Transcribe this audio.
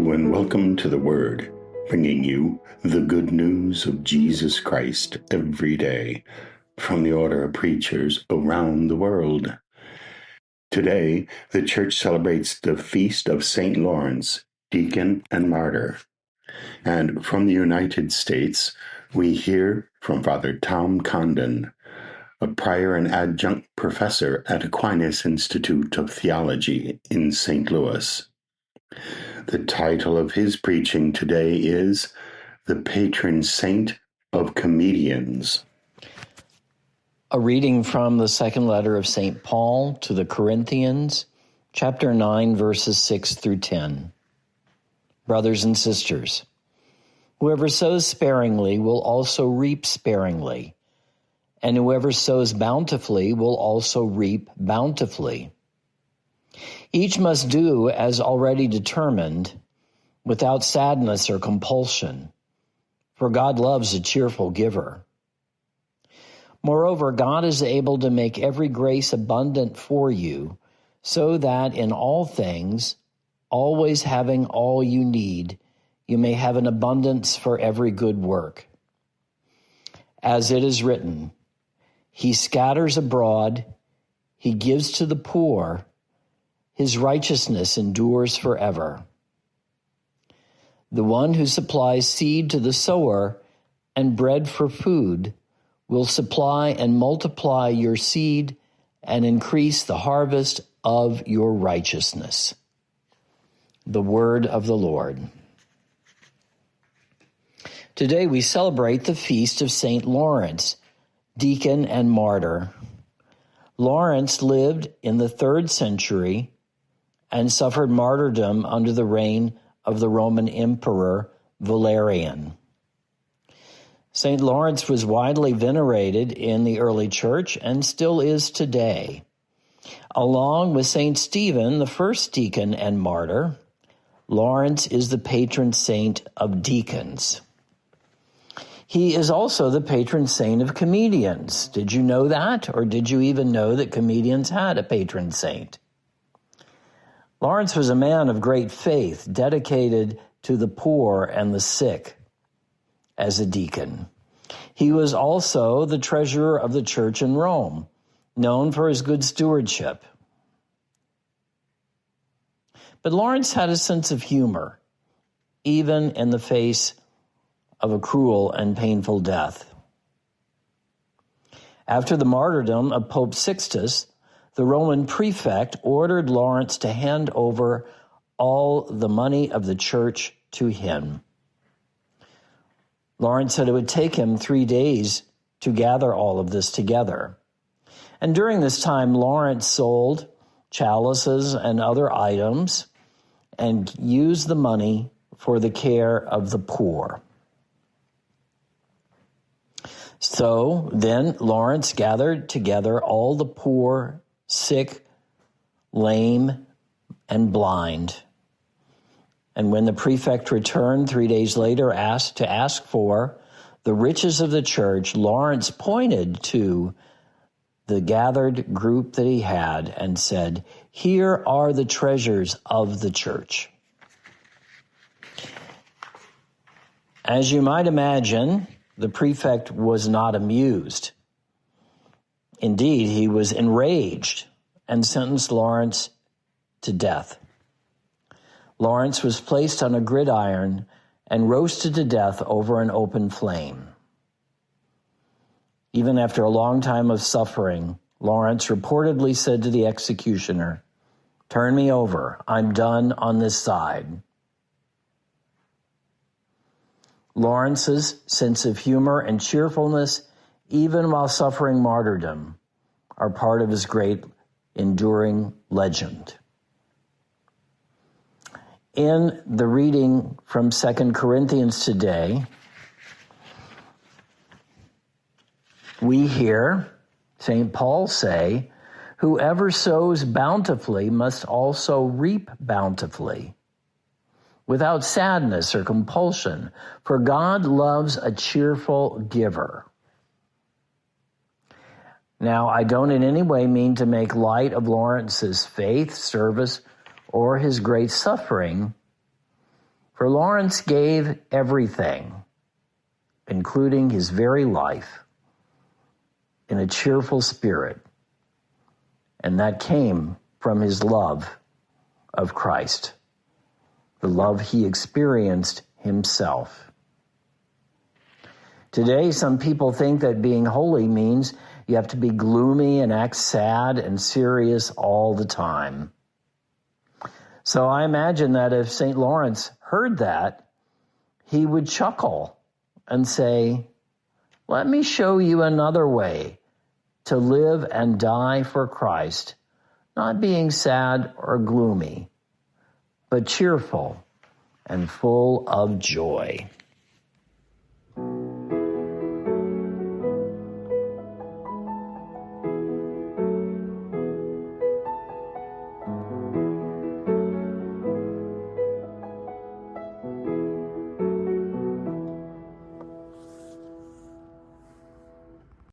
Hello and welcome to the Word, bringing you the good news of Jesus Christ every day from the order of preachers around the world. Today, the Church celebrates the Feast of Saint Laurence, Deacon and Martyr. And from the United States, we hear from Father Tom Condon, a prior and adjunct professor at Aquinas Institute of Theology in St. Louis. The title of his preaching today is The Patron Saint of Comedians. A reading from the second letter of St. Paul to the Corinthians, chapter 9, verses 6 through 10. Brothers and sisters, whoever sows sparingly will also reap sparingly, and whoever sows bountifully will also reap bountifully. Each must do as already determined, without sadness or compulsion, for God loves a cheerful giver. Moreover, God is able to make every grace abundant for you, so that in all things, always having all you need, you may have an abundance for every good work. As it is written, He scatters abroad, He gives to the poor, His righteousness endures forever. The one who supplies seed to the sower and bread for food will supply and multiply your seed and increase the harvest of your righteousness. The word of the Lord. Today we celebrate the Feast of Saint Laurence, Deacon and Martyr. Laurence lived in the 3rd century and suffered martyrdom under the reign of the Roman Emperor Valerian. St. Laurence was widely venerated in the early church and still is today. Along with St. Stephen, the first deacon and martyr, Laurence is the patron saint of deacons. He is also the patron saint of comedians. Did you know that? Or did you even know that comedians had a patron saint? Laurence was a man of great faith, dedicated to the poor and the sick as a deacon. He was also the treasurer of the church in Rome, known for his good stewardship. But Laurence had a sense of humor, even in the face of a cruel and painful death. After the martyrdom of Pope Sixtus, the Roman prefect ordered Laurence to hand over all the money of the church to him. Laurence said it would take him 3 days to gather all of this together. And during this time, Laurence sold chalices and other items and used the money for the care of the poor. So then Laurence gathered together all the poor, sick, lame, and blind. And when the prefect returned 3 days later to ask for the riches of the church, Laurence pointed to the gathered group that he had and said, "Here are the treasures of the church." As you might imagine, the prefect was not amused. Indeed, he was enraged and sentenced Laurence to death. Laurence was placed on a gridiron and roasted to death over an open flame. Even after a long time of suffering, Laurence reportedly said to the executioner, "Turn me over, I'm done on this side." Lawrence's sense of humor and cheerfulness, even while suffering martyrdom, are part of his great enduring legend. In the reading from 2 Corinthians today, we hear St. Paul say, "Whoever sows bountifully must also reap bountifully, without sadness or compulsion, for God loves a cheerful giver." Now, I don't in any way mean to make light of Lawrence's faith, service, or his great suffering, For Laurence gave everything, including his very life, in a cheerful spirit, and that came from his love of Christ, the love he experienced himself. Today, some people think that being holy means you have to be gloomy and act sad and serious all the time. So I imagine that if St. Laurence heard that, he would chuckle and say, "Let me show you another way to live and die for Christ, not being sad or gloomy, but cheerful and full of joy."